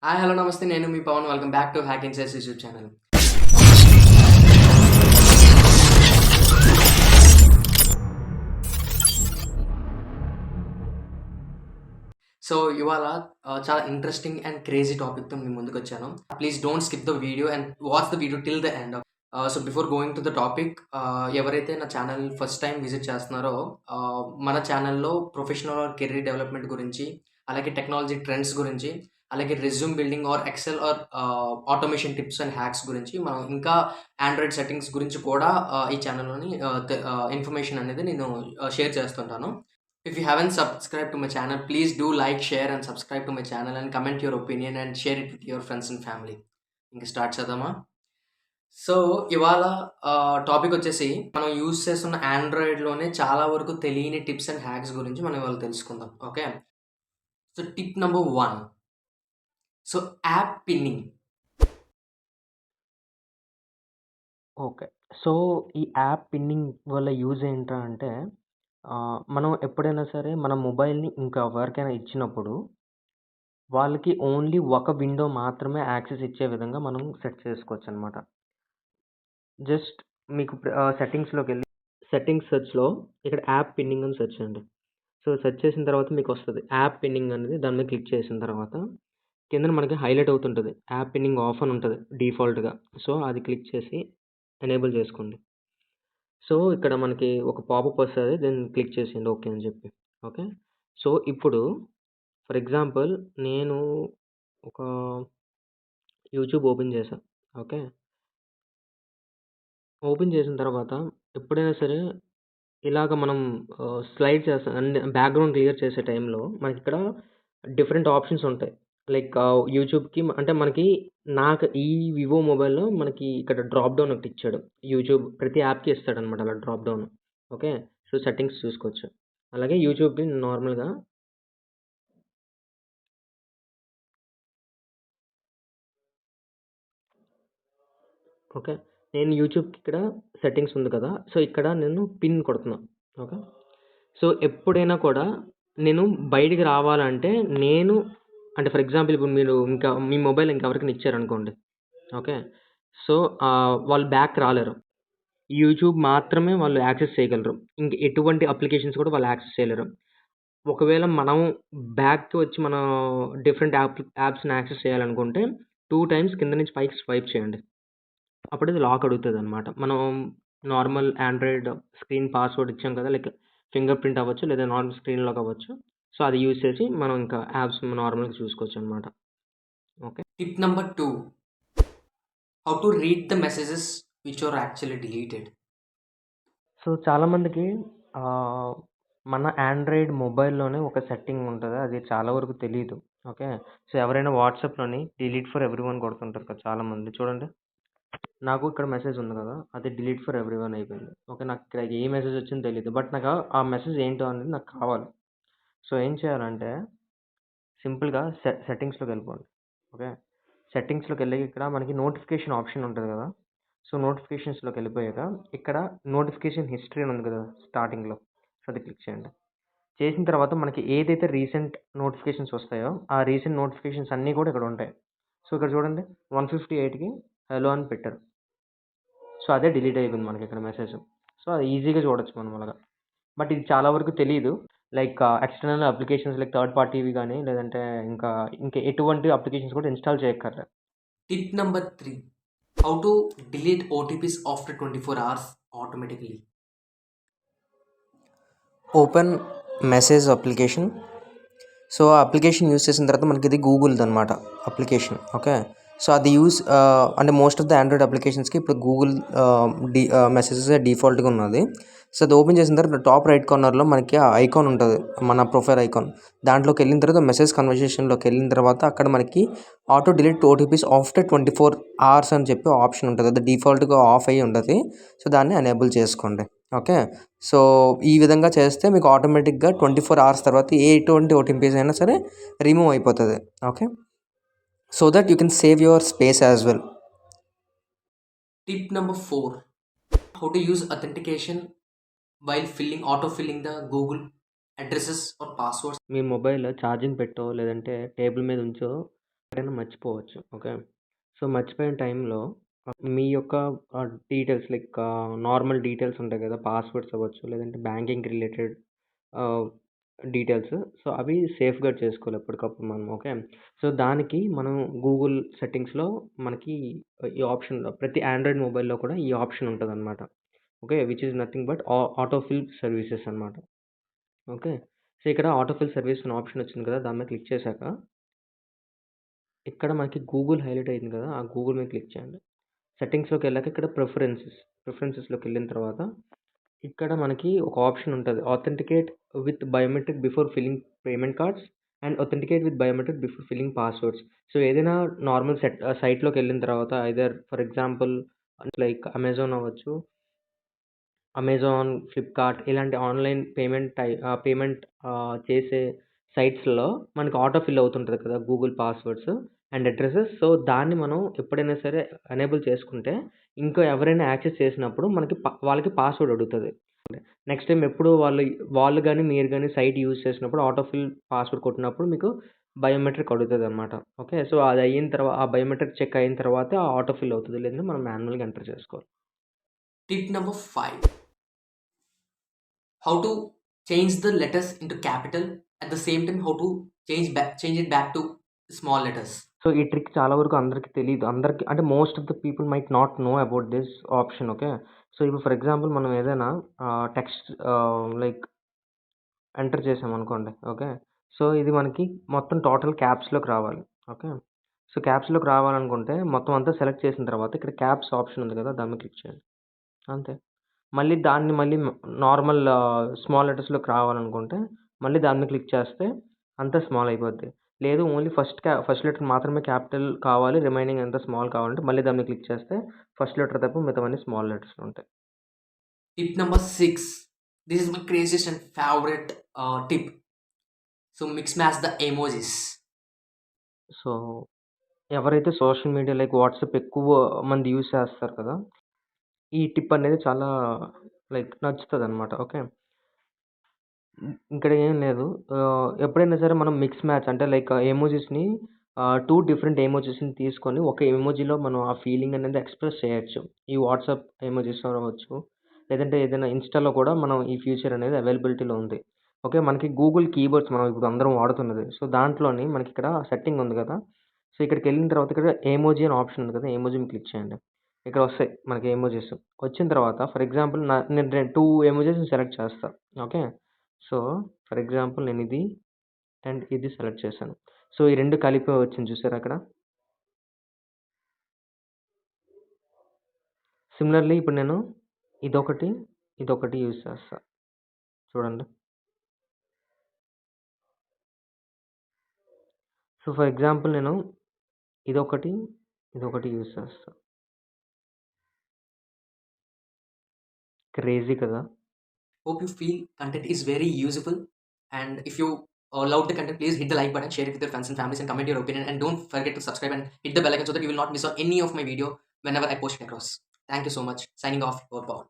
Hi hello నమస్తే. నేను మీ Pavan. Welcome back to hack insights YouTube channel. So ఇవాళ చాలా ఇంట్రెస్టింగ్ అండ్ క్రేజీ టాపిక్‌తో మీ ముందుకొచ్చాను. Please don't skip the video and watch the video till the end. So before going to the topic, ఎవరైతే నా ఛానల్ ఫస్ట్ టైమ్ విజిట్ చేస్తున్నారో, మన ఛానల్‌లో ప్రొఫెషనల్ ఆర్ కెరీర్ డెవలప్‌మెంట్ గురించి, అలాగే టెక్నాలజీ ట్రెండ్స్ గురించి, అలాగే resume building or Excel or automation tips and hacks గురించి, మనం ఇంకా ఆండ్రాయిడ్ సెట్టింగ్స్ గురించి కూడా ఈ ఛానల్‌లోని ఇన్ఫర్మేషన్ అనేది నేను షేర్ చేస్తుంటాను. If you haven't subscribed to my channel, please do like, share and subscribe to my channel and comment your opinion and share it with your friends and family. ఇంక start చేద్దామా? So ఇవాళ topic వచ్చేసి మనం use చేస్తున్న ఆండ్రాయిడ్‌లోనే చాలా వరకు తెలియని tips and hacks గురించి మనం ఇవాళ తెలుసుకుందాం. Okay. So tip number 1. So app pinning. Okay. So, ఈ యాప్ పిన్నింగ్ వల్ల యూజ్ ఏంట్రా అంటే, మనం ఎప్పుడైనా సరే మన మొబైల్‌ని ఇంకా ఎవరికైనా ఇచ్చినప్పుడు, వాళ్ళకి ఓన్లీ ఒక విండో మాత్రమే యాక్సెస్ ఇచ్చే విధంగా మనం సెట్ చేసుకోవచ్చనమాట. జస్ట్ మీకు సెట్టింగ్స్‌లోకెళ్ళి సెట్టింగ్స్ సెర్చ్‌లో ఇక్కడ యాప్ పిన్నింగ్ అని సెర్చ్ చేయండి. సో, సెర్చ్ చేసిన తర్వాత మీకొస్తది. యాప్ పిన్నింగ్ అనేది దాని మీద క్లిక్ చేసిన తర్వాత, కిందన మనకి హైలైట్ అవుతుంటది. యాప్ పిన్నింగ్ ఆఫ్ అని ఉంటది డిఫాల్ట్‌గా. సో, అది క్లిక్ చేసి ఎనేబుల్ చేసుకోండి. సో, ఇక్కడ మనకి ఒక పాపప్ వస్తది. దీన్ని క్లిక్ చేసేయండి ఓకే అని చెప్పి. ఓకే. సో, ఇప్పుడు ఫర్ ఎగ్జాంపుల్ నేను ఒక యూట్యూబ్ ఓపెన్ చేశా. ఓకే. ఓపెన్ చేసిన తర్వాత ఎప్పుడైనా సరే ఇలాగ మనం స్లైడ్ చేస్తాం అండ్ బ్యాక్‌గ్రౌండ్ క్లియర్ చేసే టైంలో మనకిక్కడ డిఫరెంట్ ఆప్షన్స్ ఉంటాయి. లైక్ యూట్యూబ్‌కి అంటే మనకి నాకు ఈ వివో మొబైల్‌లో మనకి ఇక్కడ డ్రాప్ డౌన్ ఒకటి ఇచ్చాడు. యూట్యూబ్ ప్రతి యాప్‌కి ఇస్తాడనమాట అలా drop down. Okay. So, settings చూసుకోవచ్చు. అలాగే యూట్యూబ్‌కి నార్మల్‌గా ఓకే. నేను యూట్యూబ్‌కి ఇక్కడ సెట్టింగ్స్ ఉంది కదా! సో, ఇక్కడ నేను పిన్ కొడుతున్నా. ఓకే. సో, ఎప్పుడైనా కూడా నేను బయటికి రావాలంటే నేను అంటే ఫర్ ఎగ్జాంపుల్ ఇప్పుడు మీరు ఇంకా మీ మొబైల్ ఇంకెవరికైనా ఇచ్చారనుకోండి. ఓకే. సో, వాళ్ళు బ్యాక్ రాలేరు. యూట్యూబ్ మాత్రమే వాళ్ళు యాక్సెస్ చేయగలరు. ఇంక ఎటువంటి అప్లికేషన్స్ కూడా వాళ్ళు యాక్సెస్ చేయలేరు. ఒకవేళ మనం బ్యాక్‌కి వచ్చి మనం డిఫరెంట్ యాప్స్‌ని యాక్సెస్ చేయాలనుకుంటే 2 టైమ్స్ కింద నుంచి పైకి స్వైప్ చేయండి. అప్పుడు ఇది లాక్ అడుగుతదనమాట. మనం నార్మల్ ఆండ్రాయిడ్ స్క్రీన్ పాస్‌వర్డ్ ఇచ్చాం కదా! లైక్ ఫింగర్ ప్రింట్ అవ్వచ్చు, లేదా నార్మల్ స్క్రీన్ లాక్ అవ్వచ్చు. సో, అది యూజ్ చేసి మనం ఇంకా యాప్స్ నార్మల్‌గా చూసుకోవచ్చనమాట. Okay. Tip number 2. How to read the messages which are actually deleted. So, చాలామందికి ఆహ్, మన ఆండ్రాయిడ్ మొబైల్‌లోనే ఒక సెట్టింగ్ ఉంటది. అది చాలా వరకు తెలీదు. ఓకే. సో, ఎవరైనా వాట్సాప్‌లోని డిలీట్ ఫర్ ఎవ్రీవన్ కొడుతుంటారు కదా! చాలామంది చూడండి. నాకు ఇక్కడ మెసేజ్ ఉంది కదా! అది డిలీట్ ఫర్ ఎవ్రీవన్ అయిపోయింది. ఓకే. నాకు ఇక్కడ ఏ మెసేజ్ వచ్చిందో తెలీదు. బట్ నాకు ఆ మెసేజ్ ఏంటో అనేది నాకు కావాలి. సో, ఏం చేయాలంటే సింపుల్‌గా సెట్టింగ్స్‌లోకి వెళ్ళిపోండి. ఓకే. సెట్టింగ్స్‌లోకెళ్ళి ఇక్కడ మనకి నోటిఫికేషన్ ఆప్షన్ ఉంటది కదా! సో, నోటిఫికేషన్స్‌లోకి వెళ్ళిపోయాక ఇక్కడ నోటిఫికేషన్ హిస్టరీ అని ఉంది కదా! స్టార్టింగ్‌లో. సో, అది క్లిక్ చేయండి. చేసిన తర్వాత మనకి ఏదైతే రీసెంట్ నోటిఫికేషన్స్ వస్తాయో, ఆ రీసెంట్ నోటిఫికేషన్స్ అన్నీ కూడా ఇక్కడ ఉంటాయి. సో, ఇక్కడ చూడండి 158కి హలో అని పెట్టారు. సో, అదే డిలీట్ అయిపోయింది మనకిక్కడ మెసేజ్. సో, అది ఈజీగా చూడొచ్చు మనం అలాగా. బట్ ఇది చాలా వరకు తెలీదు. Like external applications like third పార్టీవి గానీ, లేదంటే ఇంకా ఎటువంటి అప్లికేషన్స్ కూడా ఇన్‌స్టాల్ చేయక్కర్లే. Tip number 3. How to delete OTPs after 24 hours automatically. Open message application. So, ఆ అప్లికేషన్ యూజ్ చేసిన తర్వాత మనకి ఇది గూగుల్‌దనమాట అప్లికేషన్. ఓకే. సో, అది అంటే మోస్ట్ ఆఫ్ ద ఆండ్రాయిడ్ అప్లికేషన్స్‌కి ఇప్పుడు గూగుల్ మెసేజెసే డిఫాల్ట్‌గా ఉన్నది. సో, అది ఓపెన్ చేసిన తర్వాత టాప్ రైట్ కార్నర్‌లో మనకి ఆ ఐకాన్ ఉంటది. మన ప్రొఫైల్ ఐకాన్. దాంట్లోకెళ్ళిన తర్వాత మెసేజ్ కన్వర్జేషన్‌లోకెళ్ళిన తర్వాత అక్కడ మనకి auto delete OTPs after 24 hours అని చెప్పి ఆప్షన్ ఉంటది. అది డిఫాల్ట్‌గా ఆఫ్ అయ్యి ఉంటది. సో, దాన్ని ఎనేబుల్ చేసుకోండి. ఓకే. సో, ఈ విధంగా చేస్తే మీకు ఆటోమేటిక్‌గా 24 అవర్స్ తర్వాత ఎటువంటి ఓటీపీస్ అయినా సరే రిమూవ్ అయిపోతది. Okay. So that you can save your space as well. Tip number 4. How to use authentication while auto filling the Google addresses or passwords. మీ మొబైల్ ఛార్జింగ్ పెట్టో, లేదంటే టేబుల్ మీద ఉంచో ఎప్పుడైనా మర్చిపోవచ్చు. ఓకే. సో, మర్చిపోయిన టైంలో మీ యొక్క డీటెయిల్స్ లైక్ నార్మల్ డీటెయిల్స్ ఉంటాయి కదా! పాస్‌వర్డ్స్ అవ్వచ్చు, లేదంటే బ్యాంకింగ్ రిలేటెడ్ ఆహ్, డీటెయిల్స్. సో, అవి సేఫ్‌గార్డ్ చేసుకోవాలి ఎప్పటికప్పుడు మనం. ఓకే. సో, దానికి మనం గూగుల్ సెట్టింగ్స్‌లో మనకి ఈ ఆప్షన్ ప్రతి ఆండ్రాయిడ్ మొబైల్‌లో కూడా ఈ ఆప్షన్ ఉంటదనమాట. Okay. Which is nothing but autofill services అనమాట. ఓకే. సో, ఇక్కడ ఆటోఫిల్ సర్వీస్ అనే ఆప్షన్ వచ్చింది కదా! దాని మీద క్లిక్ చేశాక ఇక్కడ మనకి గూగుల్ హైలైట్ అయింది కదా! ఆ గూగుల్ మీద క్లిక్ చేయండి. సెట్టింగ్స్‌లోకెళ్ళాక ఇక్కడ ప్రిఫరెన్సెస్‌లోకెళ్ళిన తర్వాత ఇక్కడ మనకి ఒక ఆప్షన్ ఉంటది. Authenticate with biometric before filling payment cards and authenticate with biometric before filling passwords. So, ఏదైనా నార్మల్ సైట్‌లోకెళ్ళిన తర్వాత either for example like Amazon అవ్వచ్చు, అమెజాన్, ఫ్లిప్‌కార్ట్ ఇలాంటి ఆన్‌లైన్ పేమెంట్ చేసే సైట్స్‌లో మనకి ఆటో ఫిల్ అవుతుంటది కదా! Google passwords and addresses. So, దాన్ని మనం ఎప్పుడైనా సరే ఎనేబుల్ చేసుకుంటే, ఇంకా ఎవరైనా యాక్సెస్ చేసినప్పుడు మనకి వాళ్ళకి పాస్వర్డ్ అడుగుతది. నెక్స్ట్ టైమ్ ఎప్పుడు వాళ్ళు గాని, మీరు గాని సైట్ యూజ్ చేసినప్పుడు ఆటో ఫిల్ పాస్వర్డ్ కొట్టినప్పుడు మీకు బయోమెట్రిక్ అడుగుతదనమాట. ఓకే. సో, అది అయిన ఆ బయోమెట్రిక్ చెక్ అయిన తర్వాతే ఆ ఆటో ఫిల్ అవుతది. లేదంటే మనం మాన్యువల్‌గా ఎంటర్ చేసుకోవాలి. Tip number 5, how to change the letters into capital, at the same time how to change it back to small letters. So, ఈ ట్రిక్ చాలా వరకు అందరికి తెలీదు. అందరికి అంటే most of the people might not know about this option. Okay. So, ఇప్పుడు for example మనం ఏదైనా టెక్స్ట్ లైక్ ఎంటర్ చేసామనుకోండి. ఓకే. సో, ఇది మనకి మొత్తం టోటల్ క్యాప్స్‌లోకి రావాలి. ఓకే. సో, క్యాప్స్‌లోకి రావాలనుకుంటే మొత్తం అంతా సెలెక్ట్ చేసిన తర్వాత ఇక్కడ క్యాప్స్ ఆప్షన్ ఉంది కదా! దాని మీద క్లిక్ చేయండి. అంతే. మళ్ళీ దాన్ని నార్మల్ స్మాల్ లెటర్స్‌లోకి రావాలనుకుంటే మళ్ళీ దాని మీద క్లిక్ చేస్తే అంతా స్మాల్ అయిపోద్ది. లేదు ఓన్లీ ఫస్ట్ లెటర్ మాత్రమే క్యాపిటల్ కావాలి. రిమైనింగ్ అంతా స్మాల్ కావాలంటే మళ్ళీ దాని మీద క్లిక్ చేస్తే ఫస్ట్ లెటర్ తప్ప మిగతావన్నీ స్మాల్ లెటర్స్‌లో ఉంటాయి. Tip number 6, this is my craziest and favorite tip. So mix match the emojis. So, ఎవరైతే సోషల్ మీడియా లైక్ వాట్సాప్ ఎక్కువ మంది యూజ్ చేస్తారు కదా! ఈ టిప్ అనేది చాలా లైక్ నచ్చుతదనమాట. ఓకే. ఇక్కడ ఏం లేదు. ఎప్పుడైనా సరే మనం మిక్స్ మ్యాచ్ అంటే లైక్ ఎమోజిస్‌ని 2 డిఫరెంట్ ఎమోజిస్‌ని తీసుకొని ఒక ఎమోజిలో మనం ఆ ఫీలింగ్ అనేది ఎక్స్‌ప్రెస్ చేయొచ్చు. ఈ వాట్సాప్ ఎమోజిస్ అవ్వచ్చు. లేదంటే ఏదైనా ఇన్‌స్టాలో కూడా మనం ఈ ఫీచర్ అనేది అవైలబిలిటీలో ఉంది. ఓకే. మనకి గూగుల్ కీబోర్డ్స్ మనం ఇప్పుడు అందరం వాడుతున్నది. సో, దాంట్లోని మనకిక్కడ సెట్టింగ్ ఉంది కదా! సో, ఇక్కడికెళ్ళిన తర్వాత ఇక్కడ ఎమోజి అని ఆప్షన్ ఉంది కదా! ఎమోజి మీద క్లిక్ చేయండి. ఇక్కడ వస్తాయి మనకి ఎమోజిస్. వచ్చిన తర్వాత ఫర్ ఎగ్జాంపుల్ నేను 2 ఎమోజిస్‌ని సెలెక్ట్ చేస్తా. ఓకే. సో, ఫర్ ఎగ్జాంపుల్ నేనిది అండ్ ఇది సెలెక్ట్ చేశాను. సో, ఈ 2 కలిపి వచ్చింది చూసారా అక్కడ? సిమిలర్‌లీ ఇప్పుడు నేను ఇదొకటి, ఇదొకటి యూజ్ చేస్తా. చూడండి. సో, ఫర్ ఎగ్జాంపుల్ నేను ఇదొకటి, ఇదొకటి యూజ్ చేస్తా. క్రేజీ కదా! Hope you feel content is very useful, and if you love the content, please hit the like button, share it with your friends and families, and comment your opinion, and don't forget to subscribe and hit the bell icon so that you will not miss out any of my video whenever I post it across. Thank you so much. Signing off, your Pawan.